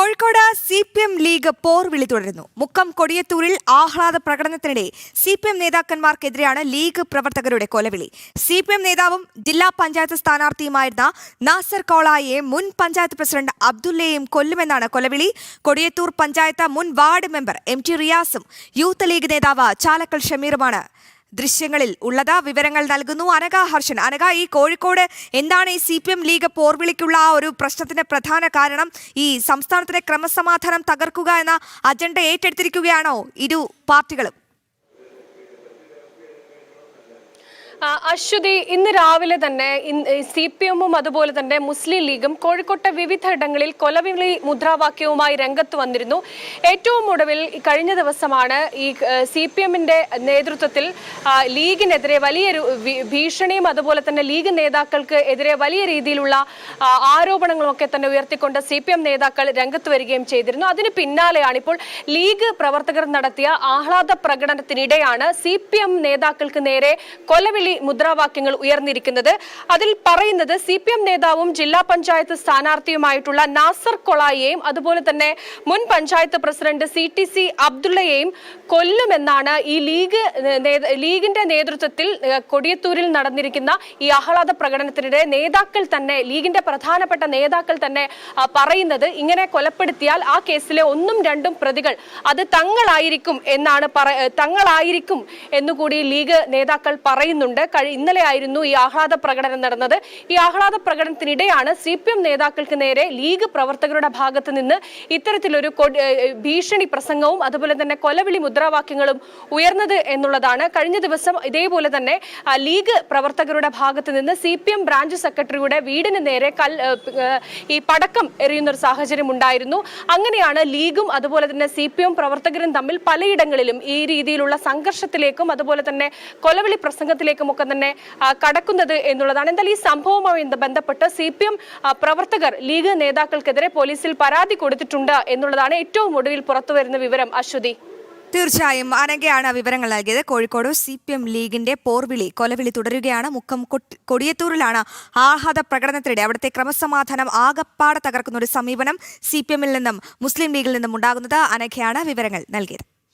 Kozhikode CPM league പോർവിളി തുടരുന്നു. മുക്കം കൊടിയത്തൂരിൽ ആഹ്ലാദ പ്രകടനത്തിനിടെ CPM നേതാക്കന്മാർക്കെതിരെയാണ് league പ്രവർത്തകരുടെ കൊലവിളി. CPM നേതാവും ജില്ലാ പഞ്ചായത്ത് സ്ഥാനാർത്ഥിയുമായിരുന്ന നാസർ കോളായെ മുൻ പഞ്ചായത്ത് പ്രസിഡന്റ് അബ്ദുള്ളയെയും കൊല്ലുമെന്നാണ് കൊലവിളി. കൊടിയത്തൂർ പഞ്ചായത്ത് മുൻ വാർഡ് മെമ്പർ MT റിയാസും യൂത്ത് ലീഗ് നേതാവ് ചാലക്കൽ ഷമീറുമാണ് ദൃശ്യങ്ങളിൽ ഉള്ളത്. വിവരങ്ങൾ നൽകുന്നു അനഘ ഹർഷൻ. അനഘ, ഈ കോഴിക്കോട് എന്താണ് ഈ CPM ലീഗ് പോർവിളിക്കുള്ള ആ ഒരു പ്രശ്നത്തിന്റെ പ്രധാന കാരണം? ഈ സംസ്ഥാനത്തിന്റെ ക്രമസമാധാനം തകർക്കുക എന്ന അജണ്ട ഏറ്റെടുത്തിരിക്കുകയാണോ ഇരു പാർട്ടികളും? അശ്വതി, ഇന്ന് രാവിലെ തന്നെ CPM-ഉം അതുപോലെ തന്നെ മുസ്ലിം ലീഗും കോഴിക്കോട്ടെ വിവിധ ഇടങ്ങളിൽ കൊലവിളി മുദ്രാവാക്യവുമായി രംഗത്ത് വന്നിരുന്നു. ഏറ്റവും ഒടുവിൽ കഴിഞ്ഞ ദിവസമാണ് ഈ CPM-ന്റെ നേതൃത്വത്തിൽ ലീഗിനെതിരെ വലിയൊരു ഭീഷണിയും അതുപോലെ തന്നെ ലീഗ് നേതാക്കൾക്ക് എതിരെ വലിയ രീതിയിലുള്ള ആരോപണങ്ങളുമൊക്കെ തന്നെ ഉയർത്തിക്കൊണ്ട് CPM നേതാക്കൾ രംഗത്ത് വരികയും ചെയ്തിരുന്നു. അതിന് പിന്നാലെയാണ് ഇപ്പോൾ ലീഗ് പ്രവർത്തകർ നടത്തിയ ആഹ്ലാദ പ്രകടനത്തിനിടെയാണ് CPM നേതാക്കൾക്ക് നേരെ കൊലവിളി മുദ്രാവാക്യങ്ങൾ ഉയർന്നിരിക്കുന്നത്. അതിൽ പറയുന്നത് CPM നേതാവും ജില്ലാ പഞ്ചായത്ത് സ്ഥാനാർത്ഥിയുമായിട്ടുള്ള നാസർ കൊളായെയും അതുപോലെ തന്നെ മുൻ പഞ്ചായത്ത് പ്രസിഡന്റ് CTC അബ്ദുള്ളയെയും കൊല്ലുമെന്നാണ് ഈ ലീഗിന്റെ നേതൃത്വത്തിൽ കൊടിയത്തൂരിൽ നടന്നിരിക്കുന്ന ഈ ആഹ്ലാദ പ്രകടനത്തിനിടെ നേതാക്കൾ തന്നെ, ലീഗിന്റെ പ്രധാനപ്പെട്ട നേതാക്കൾ തന്നെ പറയുന്നത് ഇങ്ങനെ കൊലപ്പെടുത്തിയാൽ ആ കേസിലെ 1ഉം 2ഉം പ്രതികൾ അത് തങ്ങളായിരിക്കും എന്നുകൂടി ലീഗ് നേതാക്കൾ പറയുന്നുണ്ട്. ഇന്നലെയായിരുന്നു ഈ ആഹ്ലാദ പ്രകടനം നടന്നത്. ഈ ആഹ്ലാദ പ്രകടനത്തിനിടെയാണ് CPM നേതാക്കൾക്ക് നേരെ ലീഗ് പ്രവർത്തകരുടെ ഭാഗത്ത് നിന്ന് ഇത്തരത്തിലൊരു ഭീഷണി പ്രസംഗവും അതുപോലെ തന്നെ കൊലവിളി മുദ്രാവാക്യങ്ങളും ഉയർന്നത് എന്നുള്ളതാണ്. കഴിഞ്ഞ ദിവസം ഇതേപോലെ തന്നെ ലീഗ് പ്രവർത്തകരുടെ ഭാഗത്ത് നിന്ന് CPM ബ്രാഞ്ച് സെക്രട്ടറിയുടെ വീടിന് നേരെ ഈ പടക്കം എറിയുന്ന ഒരു സാഹചര്യം ഉണ്ടായിരുന്നു. അങ്ങനെയാണ് ലീഗും അതുപോലെ തന്നെ CPM പ്രവർത്തകരും തമ്മിൽ പലയിടങ്ങളിലും ഈ രീതിയിലുള്ള സംഘർഷത്തിലേക്കും അതുപോലെ തന്നെ കൊലവിളി പ്രസംഗത്തിലേക്കും ഒക്കെ തന്നെ കടക്കുന്നത് എന്നുള്ളതാണ്. എന്നാൽ ഈ സംഭവവുമായി ബന്ധപ്പെട്ട് CPM പ്രവർത്തകർ ലീഗ് നേതാക്കൾക്കെതിരെ പോലീസിൽ പരാതി കൊടുത്തിട്ടുണ്ട് എന്നുള്ളതാണ് ഏറ്റവും ഒടുവിൽ പുറത്തുവരുന്ന വിവരം. അശ്വതി, തീർച്ചയായും അനഘയാണ് വിവരങ്ങൾ നൽകിയത്. കോഴിക്കോട് CPM ലീഗിന്റെ കൊലവിളി തുടരുകയാണ്. മുക്കം കൊടിയത്തൂരിലാണ് ആഹ്ലാദ പ്രകടനത്തിനിടെ അവിടുത്തെ ക്രമസമാധാനം ആകപ്പാടെ തകർക്കുന്ന ഒരു സമീപനം CPM-ൽ നിന്നും മുസ്ലിം ലീഗിൽ നിന്നും ഉണ്ടാകുന്നത്. അനഘയാണ് വിവരങ്ങൾ നൽകിയത്.